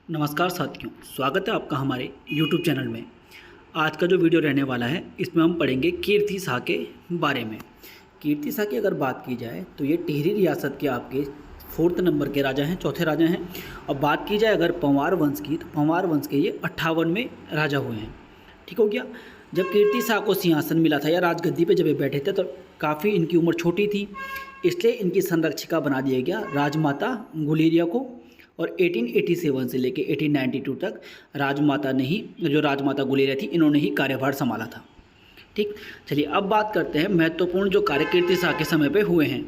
नमस्कार साथियों, स्वागत है आपका हमारे YouTube चैनल में। आज का जो वीडियो रहने वाला है इसमें हम पढ़ेंगे कीर्ति शाह के बारे में। कीर्ति शाह की अगर बात की जाए तो ये टिहरी रियासत के आपके 4th नंबर के राजा हैं, चौथे राजा हैं। और बात की जाए अगर पंवार वंश की तो पंवार वंश के ये 58 में राजा हुए हैं। ठीक हो गया। जब कीर्ति शाह को सिंहासन मिला था या राजगद्दी पर जब ये बैठे थे तो काफ़ी इनकी उम्र छोटी थी, इसलिए इनकी संरक्षिका बना दिया गया राजमाता गुलेरिया को। और 1887 से लेके 1892 तक राजमाता ने ही, जो राजमाता गुलेरिया थी, इन्होंने ही कार्यभार संभाला था। ठीक, चलिए अब बात करते हैं महत्वपूर्ण जो कार्य कीर्ति शाह के समय पे हुए हैं।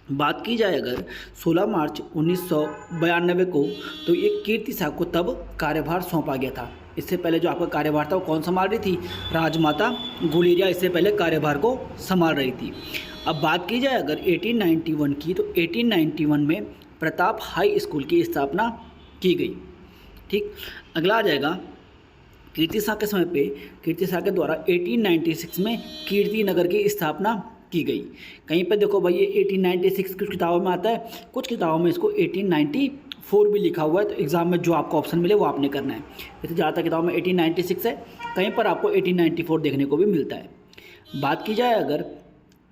बात की जाए अगर 16 मार्च 1992 को, तो ये कीर्ति शाह को तब कार्यभार सौंपा गया था। इससे पहले जो आपका कार्यभार था वो कौन संभाल रही थी? राजमाता गुलेरिया इससे पहले कार्यभार को संभाल रही थी। अब बात की जाए अगर 1891 की, तो 1891 में प्रताप हाई स्कूल की स्थापना की गई। ठीक, अगला आ जाएगा कीर्ति शाह के समय पे कीर्ति शाह के द्वारा 1896 में कीर्ति नगर की स्थापना की गई। कहीं पे देखो भाई ये 1896 कुछ किताबों में आता है, कुछ किताबों में इसको 1894 भी लिखा हुआ है। तो एग्ज़ाम में जो आपको ऑप्शन मिले वो आपने करना है। वैसे ज़्यादातर किताबों में 1896 है, कहीं पर आपको 1894 देखने को भी मिलता है। बात की जाए अगर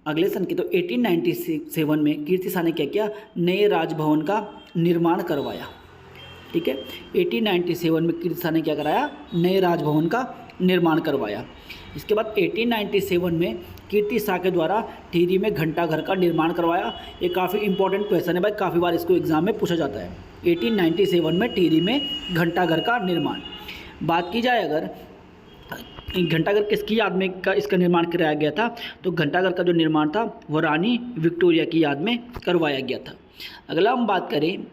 अगले सन की, तो 1897 में कीर्ति शाह ने क्या किया? नए राजभवन का निर्माण करवाया। ठीक है, 1897 में कीर्ति शाह ने क्या कराया? नए राजभवन का निर्माण करवाया। इसके बाद 1897 में कीर्ति शाह के द्वारा टिहरी में घंटाघर का निर्माण करवाया। ये काफ़ी इंपॉर्टेंट क्वेश्चन है भाई, काफ़ी बार इसको एग्जाम में पूछा जाता है। 1897 में टिहरी में घंटाघर का निर्माण। बात की जाए अगर घंटाघर किसकी याद में इसका निर्माण कराया गया था, तो घंटाघर का जो निर्माण था वो रानी विक्टोरिया की याद में करवाया गया था। अगला हम बात करें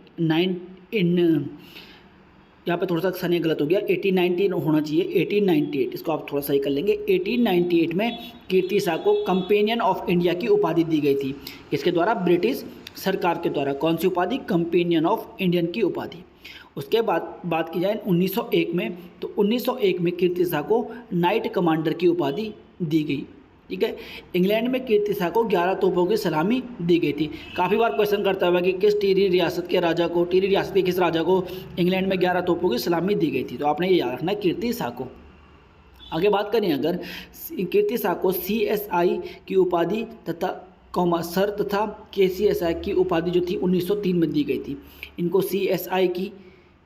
यहाँ पे थोड़ा सा सन गलत हो गया, 1890 होना चाहिए, 1898, इसको आप थोड़ा सही कर लेंगे। 1898 में कीर्ति शाह को कंपेनियन ऑफ इंडिया की उपाधि दी गई थी। इसके द्वारा ब्रिटिश सरकार के द्वारा कौन सी उपाधि? कंपेनियन ऑफ इंडियन की उपाधि। उसके बाद बात की जाए 1901 में, तो 1901 में कीर्ति शाह को नाइट कमांडर की उपाधि दी गई। ठीक है, इंग्लैंड में कीर्ति शाह को 11 तोपों की सलामी दी गई थी। काफ़ी बार क्वेश्चन करता हुआ कि किस टिहरी रियासत के राजा को, टिहरी रियासत के किस राजा को इंग्लैंड में 11 तोपों की सलामी दी गई थी? तो आपने ये याद रखना है, कीर्ति शाह को। आगे बात करें अगर कीर्ति शाह को CSI की उपाधि तथा सर तथा KCSI की उपाधि जो थी 1903 में दी गई थी। इनको CSI की,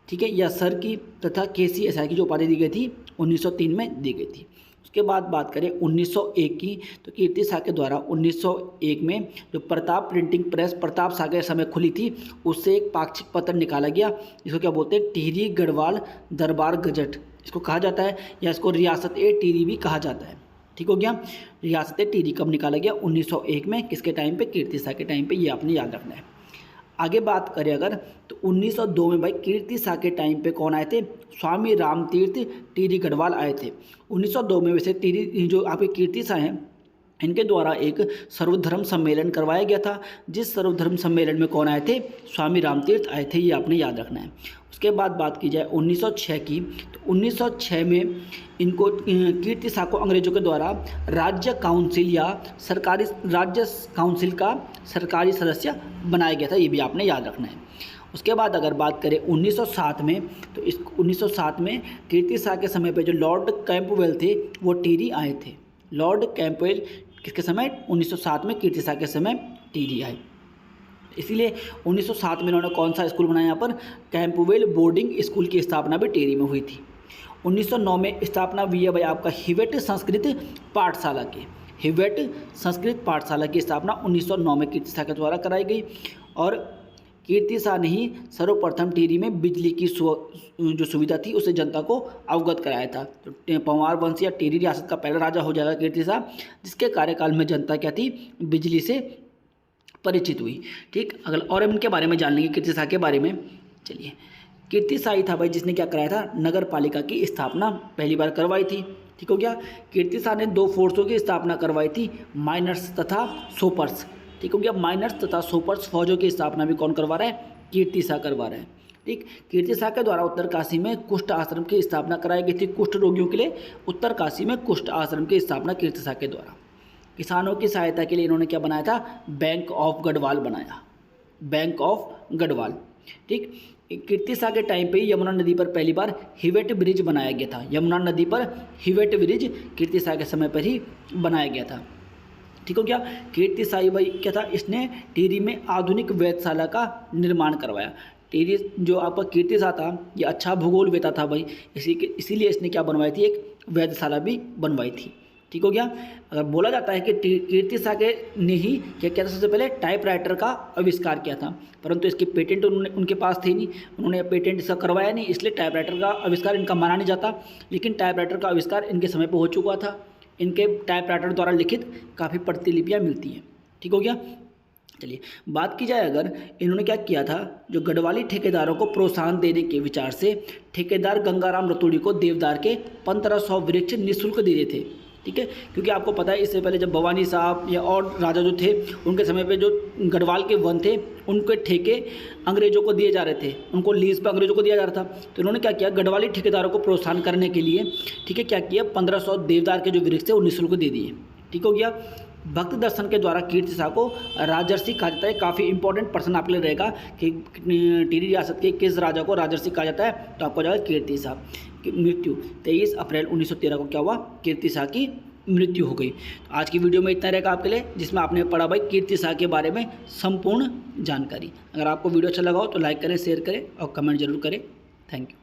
ठीक है, या सर की तथा KCSI की जो उपाधि दी गई थी 1903 में दी गई थी। उसके बाद बात करें 1901 की, तो कीर्ति शाह के द्वारा 1901 में जो प्रताप प्रिंटिंग प्रेस प्रताप शाह के समय खुली थी, उससे एक पाक्षिक पत्र निकाला गया। इसको क्या बोलते हैं? टिहरी गढ़वाल दरबार गजट इसको कहा जाता है, या इसको रियासत ए टिहरी भी कहा जाता है। ठीक हो गया। रियासत ए टिहरी कब निकाला गया? 1901 में। किसके टाइम पे? कीर्ति शाह के टाइम पे। ये आपने याद रखना है। आगे बात करें अगर, तो 1902 में भाई कीर्ति शाह के टाइम पे कौन आए थे? स्वामी रामतीर्थ टिहरी गढ़वाल आए थे 1902 में। वैसे टिहरी जो आपके कीर्ति शाह हैं, इनके द्वारा एक सर्वधर्म सम्मेलन करवाया गया था। जिस सर्वधर्म सम्मेलन में कौन आए थे? स्वामी रामतीर्थ आए थे। ये आपने याद रखना है। उसके बाद बात की जाए 1906 की, तो 1906 में इनको कीर्ति शाह को अंग्रेजों के द्वारा राज्य काउंसिल या सरकारी राज्य काउंसिल का सरकारी सदस्य बनाया गया था। ये भी आपने याद रखना है। उसके बाद अगर बात करें 1907 में, तो इस 1907 में कीर्ति शाह के समय पे जो लॉर्ड कैंपवेल थे वो टिहरी आए थे। लॉर्ड कैंपवेल किसके समय? 1907 में कीर्ति शाह के समय टिहरी आए। इसीलिए 1907 में इन्होंने कौन सा स्कूल बनाया? यहाँ पर कैंपवेल बोर्डिंग स्कूल की स्थापना भी टिहरी में हुई थी। 1909 में स्थापना हुई है भाई आपका हिवेट संस्कृत पाठशाला की। हिवेट संस्कृत पाठशाला की स्थापना 1909 में कीर्ति शाह के द्वारा कराई गई। और कीर्ति शाह ने ही सर्वप्रथम टिहरी में बिजली की जो सुविधा थी उसे जनता को अवगत कराया था। तो पंवार वंश या टिहरी रियासत का पहला राजा हो जाएगा कीर्ति शाह, जिसके कार्यकाल में जनता क्या थी? बिजली से परिचित हुई। ठीक, अगर और हम इनके बारे में जान लेंगे कीर्ति शाह के बारे में। चलिए, कीर्ति शाह ही था भाई जिसने क्या कराया था? नगर पालिका की स्थापना पहली बार करवाई थी। ठीक हो गया। कीर्ति शाह ने 2 फोर्सों की स्थापना करवाई थी, माइनर्स तथा सोपर्स। ठीक हो गया। माइनर्स तथा सोपर्स फौजों की स्थापना भी कौन करवा रहा है? कीर्ति शाह करवा रहा है। ठीक, कीर्ति शाह के द्वारा उत्तरकाशी में कुष्ठ आश्रम की स्थापना कराई गई थी। कुष्ठ रोगियों के लिए उत्तरकाशी में कुष्ठ आश्रम की स्थापना कीर्ति शाह के द्वारा। किसानों की सहायता के लिए इन्होंने क्या बनाया था? बैंक ऑफ गढ़वाल बनाया। Bank of Garhwal. ठीक, कीर्ति शाह के टाइम पे ही यमुना नदी पर पहली बार हिवेट ब्रिज बनाया गया था। यमुना नदी पर हिवेट ब्रिज कीर्ति शाह के समय पर ही बनाया गया था। ठीक हो गया। कीर्ति शाही भाई क्या था, इसने टिहरी में आधुनिक वेधशाला का निर्माण करवाया। टिहरी जो आपका कीर्ति शाह था ये अच्छा भूगोलवेता था भाई, इसीलिए इसने क्या बनवाई थी, एक वेधशाला भी बनवाई थी। ठीक हो गया। अगर बोला जाता है कि कीर्ति शाह के ने ही क्या किया था, सबसे पहले टाइपराइटर का आविष्कार किया था, परंतु इसके पेटेंट उनके पास थे नहीं, उन्होंने पेटेंट इसका करवाया नहीं, इसलिए टाइपराइटर का आविष्कार इनका माना नहीं जाता। लेकिन टाइपराइटर का आविष्कार इनके समय पर हो चुका था। इनके टाइपराइटर द्वारा लिखित काफ़ी प्रतिलिपियाँ मिलती हैं। ठीक हो गया। चलिए बात की जाए, अगर इन्होंने क्या किया था, जो गढ़वाली ठेकेदारों को प्रोत्साहन देने के विचार से ठेकेदार गंगाराम रतूड़ी को देवदार के 1500 वृक्ष निःशुल्क दे रहे थे। ठीक है, क्योंकि आपको पता है इससे पहले जब भवानी साहब या और राजा जो थे उनके समय पे जो गढ़वाल के वन थे उनके ठेके अंग्रेजों को दिए जा रहे थे, उनको लीज पर अंग्रेजों को दिया जा रहा था। तो इन्होंने क्या किया, गढ़वाली ठेकेदारों को प्रोत्साहन करने के लिए, ठीक है, क्या किया, 1500 देवदार के जो वृक्ष थे वो निःशुल्क दे दिए। ठीक हो गया। भक्त दर्शन के द्वारा कीर्ति शाह को राजर्षि कहा जाता है। काफ़ी इंपॉर्टेंट पर्सन आपके लिए रहेगा कि टिहरी रियासत के किस राजा को राजर्षि कहा जाता है, तो आपको जाएगा कीर्ति शाह की मृत्यु 23 अप्रैल 1913 को क्या हुआ, कीर्ति शाह की मृत्यु हो गई। आज की वीडियो में इतना रहेगा आपके लिए, जिसमें आपने पढ़ा भाई कीर्ति शाह के बारे में संपूर्ण जानकारी। अगर आपको वीडियो अच्छा लगा हो तो लाइक करें, शेयर करें और कमेंट जरूर करें। Thank you.